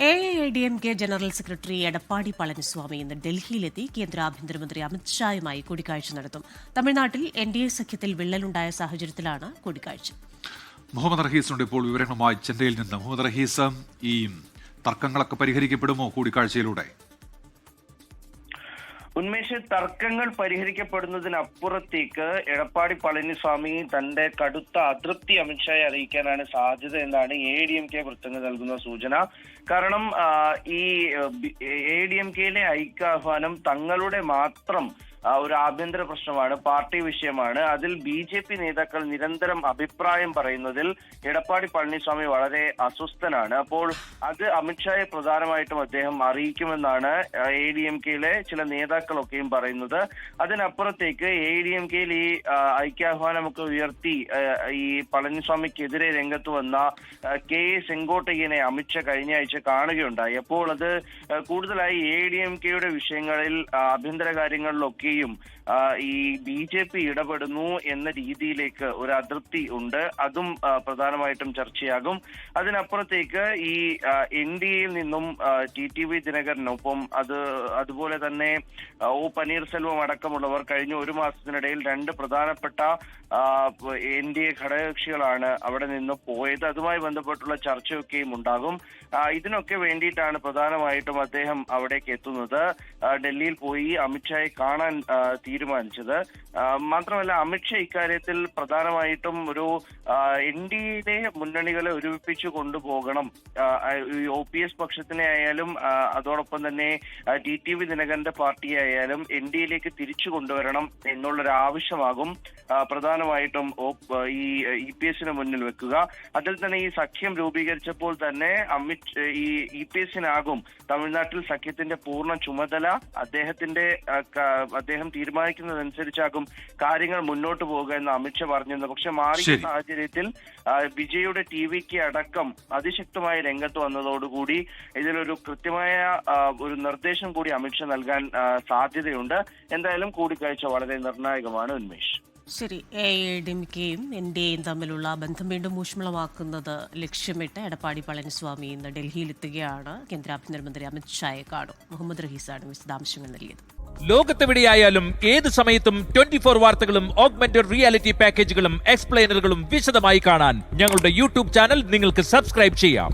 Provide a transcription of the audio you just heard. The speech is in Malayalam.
AIADMK general secretary Edappadi Palaniswami ഇന്ന് ഡൽഹിയിലെത്തി കേന്ദ്ര ആഭ്യന്തരമന്ത്രി അമിത്ഷായുമായി കൂടിക്കാഴ്ച നടത്തും. തമിഴ്നാട്ടിൽ NDA സഖ്യത്തിൽ വിള്ളലുണ്ടായ സാഹചര്യത്തിലാണ് കൂടിക്കാഴ്ച. മുഹമ്മദ് റഹീസുണ്ട് ഇപ്പോൾ വിവരങ്ങളുമായി ചെന്നൈയിൽ നിന്ന്. മുഹമ്മദ് റഹീസ്, ഈ തർക്കങ്ങളൊക്കെ പരിഹരിക്കപ്പെടുമോ കൂടിക്കാഴ്ചയിലൂടെ? ഉന്മേഷ്, തർക്കങ്ങൾ പരിഹരിക്കപ്പെടുന്നതിനപ്പുറത്തേക്ക് എടപ്പാടി പളനിസ്വാമി തന്റെ കടുത്ത അതൃപ്തി അമിത്ഷായെ അറിയിക്കാനാണ് സാധ്യത എന്നാണ് AIADMK വൃത്തങ്ങൾ നൽകുന്ന സൂചന. കാരണം ഈ AIADMKയിലെ ഐക്യാഹ്വാനം തങ്ങളുടെ മാത്രം ഒരു ആഭ്യന്തര പ്രശ്നമാണ്, പാർട്ടി വിഷയമാണ്. അതിൽ BJP നേതാക്കൾ നിരന്തരം അഭിപ്രായം പറയുന്നതിൽ എടപ്പാടി പളനിസ്വാമി വളരെ അസ്വസ്ഥനാണ്. അപ്പോൾ അത് അമിത്ഷായെ പ്രധാനമായിട്ടും അദ്ദേഹം അറിയിക്കുമെന്നാണ് AIADMKയിലെ ചില നേതാക്കളൊക്കെയും പറയുന്നത്. അതിനപ്പുറത്തേക്ക് AIADMKയിൽ ഈ ഐക്യാഹ്വാനമൊക്കെ ഉയർത്തി ഈ പളനിസ്വാമിക്കെതിരെ രംഗത്ത് വന്ന KA സെങ്കോട്ടയ്യനെ അമിത്ഷാ കഴിഞ്ഞ ആഴ്ച കാണുകയുണ്ടായി. അപ്പോൾ അത് കൂടുതലായി AIADMKയുടെ വിഷയങ്ങളിൽ, ആഭ്യന്തര കാര്യങ്ങളിലൊക്കെ ഈ BJP ഇടപെടുന്നു എന്ന രീതിയിലേക്ക് ഒരു അതൃപ്തി ഉണ്ട്. അതും പ്രധാനമായിട്ടും ചർച്ചയാകും. അതിനപ്പുറത്തേക്ക് ഈ NDAയിൽ നിന്നും TTV ദിനകരനൊപ്പം അതുപോലെ തന്നെ O പനീർസെൽവം അടക്കമുള്ളവർ കഴിഞ്ഞ ഒരു മാസത്തിനിടയിൽ രണ്ട് പ്രധാനപ്പെട്ട NDA ഘടകകക്ഷികളാണ് അവിടെ നിന്ന് പോയത്. അതുമായി ബന്ധപ്പെട്ടുള്ള ചർച്ചയൊക്കെയും ഉണ്ടാകും. ഇതിനൊക്കെ വേണ്ടിയിട്ടാണ് പ്രധാനമായിട്ടും അദ്ദേഹം അവിടേക്ക് എത്തുന്നത്. ഡൽഹിയിൽ പോയി അമിത്ഷായെ കാണാൻ തീരുമാനിച്ചത്. മാത്രമല്ല, അമിത്ഷാ ഇക്കാര്യത്തിൽ പ്രധാനമായിട്ടും ഒരു NDAയിലെ മുന്നണികളെ ഒരുമിപ്പിച്ചു കൊണ്ടുപോകണം. OPS പക്ഷത്തിനെ ആയാലും അതോടൊപ്പം തന്നെ TTV ദിനകരന്റെ പാർട്ടിയായാലും NDAയിലേക്ക് തിരിച്ചു കൊണ്ടുവരണം എന്നുള്ളൊരു ആവശ്യമാകും പ്രധാനമായിട്ടും ഈ EPSന് മുന്നിൽ വെക്കുക. അതിൽ തന്നെ ഈ സഖ്യം രൂപീകരിച്ചപ്പോൾ തന്നെ ഈ EPSനാകും തമിഴ്നാട്ടിൽ സഖ്യത്തിന്റെ പൂർണ്ണ ചുമതല. അദ്ദേഹം തീരുമാനിക്കുന്നതനുസരിച്ചാകും കാര്യങ്ങൾ മുന്നോട്ട് പോകുക എന്ന് അമിത്ഷാ പറഞ്ഞിരുന്നു. പക്ഷെ മാറിയ സാഹചര്യത്തിൽ വിജയുടെ TVക്ക് അടക്കം അതിശക്തമായ രംഗത്ത് വന്നതോടുകൂടി ഇതിലൊരു കൃത്യമായ ഒരു നിർദ്ദേശം കൂടി അമിത്ഷാ നൽകാൻ സാധ്യതയുണ്ട്. എന്തായാലും കൂടിക്കാഴ്ച വളരെ നിർണായകമാണ്. ഉന്മേഷ്, ശരി. AIADMKയും NDAയും തമ്മിലുള്ള ബന്ധം വീണ്ടും ഊഷ്മളമാക്കുന്നത് ലക്ഷ്യമിട്ട് എടപ്പാടി പളനിസ്വാമി ഇന്ന് ഡൽഹിയിലെത്തുകയാണ്. കേന്ദ്ര ആഭ്യന്തരമന്ത്രി അമിത്ഷായെ കാണും. മുഹമ്മദ് റഹീസാണ് വിശദാംശങ്ങൾ നൽകിയത്. ലോകത്തെവിടെയായാലും ഏത് സമയത്തും 24 വാർത്തകളും ഓഗ്മെന്റഡ് റിയാലിറ്റി പാക്കേജുകളും എക്സ്പ്ലെയിനറുകളും വിശദമായി കാണാൻ ഞങ്ങളുടെ YouTube ചാനൽ നിങ്ങൾക്ക് സബ്സ്ക്രൈബ് ചെയ്യാം.